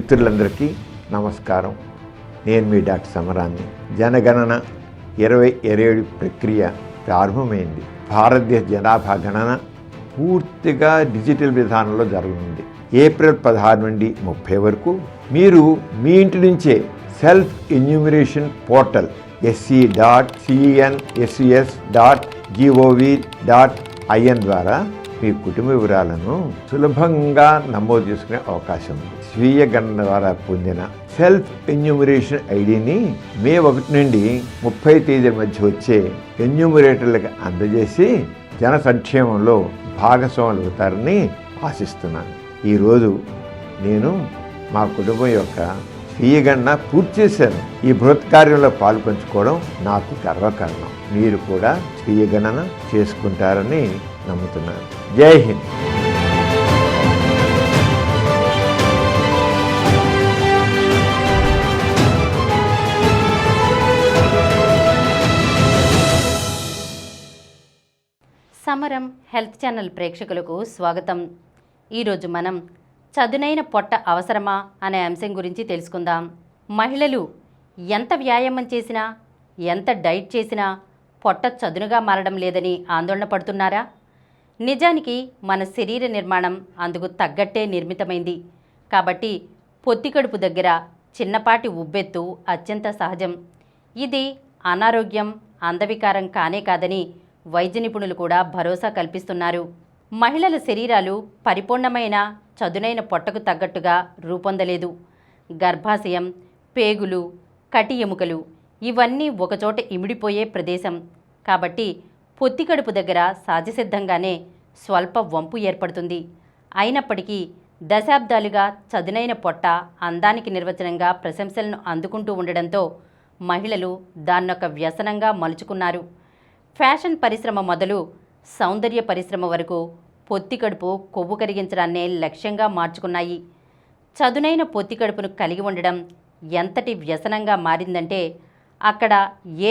మిత్రులందరికీ నమస్కారం. నేను మీ డాక్టర్ సమరాన్ని. జనగణన 2027 ప్రక్రియ ప్రారంభమైంది. భారతదేశ జనాభా గణన పూర్తిగా డిజిటల్ విధానంలో జరగనుంది. ఏప్రిల్ 16 నుండి 30 వరకు మీరు మీ ఇంటి నుంచే సెల్ఫ్ ఎన్యూమరేషన్ పోర్టల్ sc.census.gov.in ద్వారా మీ కుటుంబ వివరాలను సులభంగా నమోదు చేసుకునే అవకాశం ఉంది. స్వీయ గణన ద్వారా పొందిన సెల్ఫ్ ఎన్యూమరేషన్ ఐడిని మే 1 నుండి 30 తేదీ మధ్య వచ్చే ఎన్యూమరేటర్లకు అందజేసి జన సంక్షేమంలో భాగస్వాములు అవుతారని ఆశిస్తున్నాను. ఈరోజు నేను మా కుటుంబం యొక్క స్వీయ గణన పూర్తి చేశాను. ఈ బృహత్ కార్యంలో పాలు పంచుకోవడం నాకు గర్వకారణం. మీరు కూడా స్వీయ గణన చేసుకుంటారని నమ్ముతున్నాను. జై హింద్. సమరం హెల్త్ ఛానల్ ప్రేక్షకులకు స్వాగతం. ఈరోజు మనం చదునైన పొట్ట అవసరమా అనే అంశం గురించి తెలుసుకుందాం. మహిళలు ఎంత వ్యాయామం చేసినా, ఎంత డైట్ చేసినా పొట్ట చదునుగా మారడం లేదని ఆందోళన పడుతున్నారా? నిజానికి మన శరీర నిర్మాణం అందుకు తగ్గట్టే నిర్మితమైంది. కాబట్టి పొత్తికడుపు దగ్గర చిన్నపాటి ఉబ్బెత్తు అత్యంత సహజం. ఇది అనారోగ్యం, అందవికారం కానే కాదని వైద్య నిపుణులు కూడా భరోసా కల్పిస్తున్నారు. మహిళల శరీరాలు పరిపూర్ణమైన చదునైన పొట్టకు తగ్గట్టుగా రూపొందలేదు. గర్భాశయం, పేగులు, కటి ఎముకలు ఇవన్నీ ఒకచోట ఇమిడిపోయే ప్రదేశం. కాబట్టి పొత్తికడుపు దగ్గర సహజసిద్ధంగానే స్వల్ప వంపు ఏర్పడుతుంది. అయినప్పటికీ దశాబ్దాలుగా చదునైన పొట్ట అందానికి నిర్వచనంగా ప్రశంసలను అందుకుంటూ ఉండడంతో మహిళలు దాన్నొక వ్యసనంగా మలుచుకున్నారు. ఫ్యాషన్ పరిశ్రమ మొదలు సౌందర్య పరిశ్రమ వరకు పొత్తికడుపు కొవ్వు కరిగించడాన్నే లక్ష్యంగా మార్చుకున్నాయి. చదునైన పొత్తికడుపును కలిగి ఉండడం ఎంతటి వ్యసనంగా మారిందంటే అక్కడ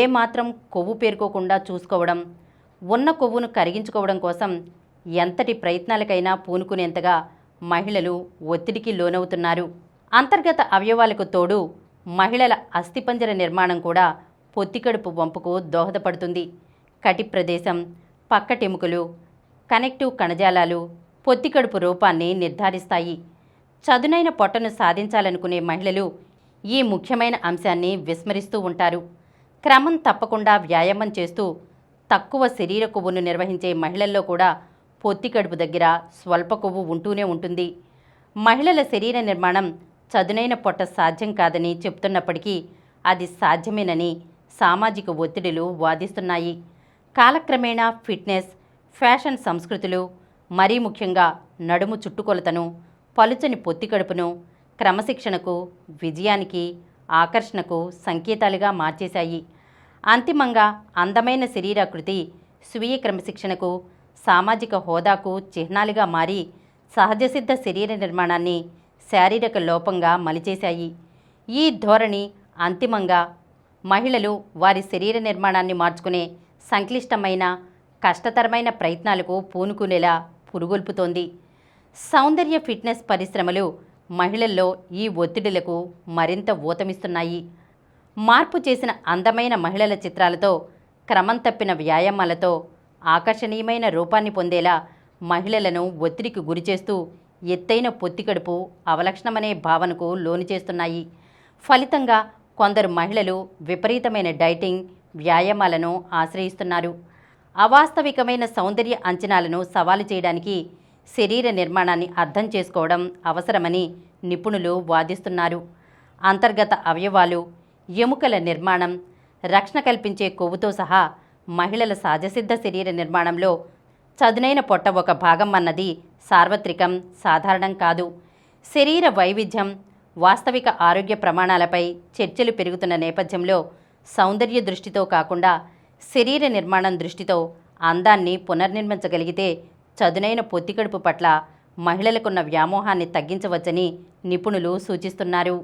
ఏమాత్రం కొవ్వు పేరుకోకుండా చూసుకోవడం, ఉన్న కొవ్వును కరిగించుకోవడం కోసం ఎంతటి ప్రయత్నాలకైనా పూనుకునేంతగా మహిళలు ఒత్తిడికి లోనవుతున్నారు. అంతర్గత అవయవాలకు తోడు మహిళల అస్థిపంజర నిర్మాణం కూడా పొత్తికడుపు వంపుకు దోహదపడుతుంది. కటి ప్రదేశం, పక్కటెముకలు, కనెక్టివ్ కణజాలాలు పొత్తికడుపు రూపాన్ని నిర్ధారిస్తాయి. చదునైన పొట్టను సాధించాలనుకునే మహిళలు ఈ ముఖ్యమైన అంశాన్ని విస్మరిస్తూ ఉంటారు. క్రమం తప్పకుండా వ్యాయామం చేస్తూ తక్కువ శరీర కొవ్వును నిర్వహించే మహిళల్లో కూడా పొత్తికడుపు దగ్గర స్వల్ప కొవ్వు ఉంటూనే ఉంటుంది. మహిళల శరీర నిర్మాణం చదునైన పొట్ట సాధ్యం కాదని చెప్తున్నప్పటికీ అది సాధ్యమేనని సామాజిక ఒత్తిడులు వాదిస్తున్నాయి. కాలక్రమేణా ఫిట్నెస్, ఫ్యాషన్ సంస్కృతులు, మరీ ముఖ్యంగా నడుము చుట్టుకొలతను, పలుచని పొత్తికడుపును క్రమశిక్షణకు, విజయానికి, ఆకర్షణకు సంకేతాలుగా మార్చేశాయి. అంతిమంగా అందమైన శరీరాకృతి స్వీయ క్రమశిక్షణకు, సామాజిక హోదాకు చిహ్నాలుగా మారి సహజసిద్ధ శరీర నిర్మాణాన్ని శారీరక లోపంగా మలిచేశాయి. ఈ ధోరణి అంతిమంగా మహిళలు వారి శరీర నిర్మాణాన్ని మార్చుకునే సంక్లిష్టమైన, కష్టతరమైన ప్రయత్నాలకు పూనుకునేలా పురుగొల్పుతోంది. సౌందర్య ఫిట్నెస్ పరిశ్రమలు మహిళల్లో ఈ ఒత్తిడులకు మరింత ఊతమిస్తున్నాయి. మార్పు చేసిన అందమైన మహిళల చిత్రాలతో, క్రమం తప్పిన వ్యాయామాలతో ఆకర్షణీయమైన రూపాన్ని పొందేలా మహిళలను ఒత్తిడికి గురిచేస్తూ ఎత్తైన పొత్తికడుపు అవలక్షణమనే భావనకు లోను చేస్తున్నాయి. ఫలితంగా కొందరు మహిళలు విపరీతమైన డైటింగ్, వ్యాయామాలను ఆశ్రయిస్తున్నారు. అవాస్తవికమైన సౌందర్య అంచనాలను సవాలు చేయడానికి శరీర నిర్మాణాన్ని అర్థం చేసుకోవడం అవసరమని నిపుణులు వాదిస్తున్నారు. అంతర్గత అవయవాలు, ఎముకల నిర్మాణం, రక్షణ కల్పించే కొవ్వుతో సహా మహిళల సహజసిద్ధ శరీర నిర్మాణంలో చదునైన పొట్ట ఒక భాగం అన్నది సార్వత్రికం, సాధారణం కాదు. శరీర వైవిధ్యం, వాస్తవిక ఆరోగ్య ప్రమాణాలపై చర్చలు పెరుగుతున్న నేపథ్యంలో సౌందర్య దృష్టితో కాకుండా శరీర నిర్మాణం దృష్టితో అందాన్ని పునర్నిర్మించగలిగితే చదునైన పొత్తికడుపు పట్ల మహిళలకున్న వ్యామోహాన్ని తగ్గించవచ్చని నిపుణులు సూచిస్తున్నారు.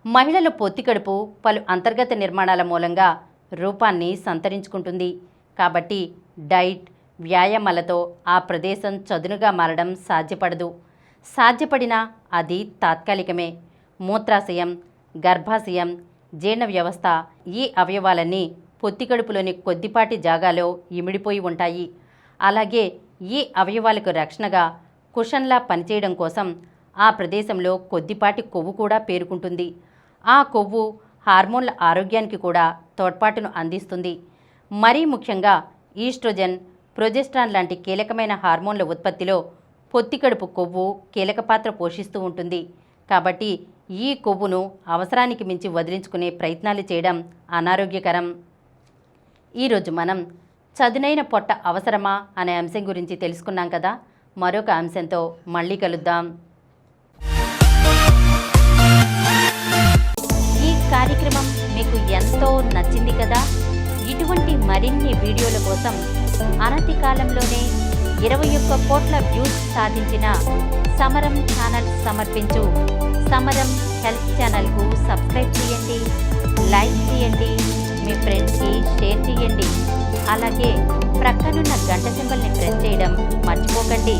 మహిళల పొత్తికడుపు పలు అంతర్గత నిర్మాణాల మూలంగా రూపాన్ని సంతరించుకుంటుంది. కాబట్టి డైట్, వ్యాయామాలతో ఆ ప్రదేశం చదునుగా మారడం సాధ్యపడదు. సాధ్యపడినా అది తాత్కాలికమే. మూత్రాశయం, గర్భాశయం, జీర్ణ వ్యవస్థ ఈ అవయవాలన్నీ పొత్తికడుపులోని కొద్దిపాటి జాగాలో ఇమిడిపోయి ఉంటాయి. అలాగే ఈ అవయవాలకు రక్షణగా కుషన్లా పనిచేయడం కోసం ఆ ప్రదేశంలో కొద్దిపాటి కొవ్వు కూడా పేరుకుంటుంది. ఆ కొవ్వు హార్మోన్ల ఆరోగ్యానికి కూడా తోడ్పాటును అందిస్తుంది. మరీ ముఖ్యంగా ఈస్ట్రోజన్, ప్రొజెస్ట్రాన్ లాంటి కీలకమైన హార్మోన్ల ఉత్పత్తిలో పొత్తికడుపు కొవ్వు కీలక పాత్ర పోషిస్తూ ఉంటుంది. కాబట్టి ఈ కొవ్వును అవసరానికి మించి వదిలించుకునే ప్రయత్నాలు చేయడం అనారోగ్యకరం. ఈరోజు మనం చదునైన పొట్ట అవసరమా అనే అంశం గురించి తెలుసుకున్నాం కదా. మరొక అంశంతో మళ్ళీ కలుద్దాం. ఈ కార్యక్రమం మీకు ఎంతో నచ్చింది కదా. ఇటువంటి మరిన్ని వీడియోల కోసం అనతి కాలంలోనే 21 కోట్ల వ్యూస్ సాధించిన సమరం ఛానల్ సమర్పించు సమరం హెల్త్ ఛానల్కు సబ్స్క్రైబ్ చేయండి, లైక్ చేయండి, మీ ఫ్రెండ్స్కి షేర్ చేయండి. అలాగే ప్రక్కనున్న గంట సింబల్ని ప్రెస్ చేయడం మర్చిపోకండి.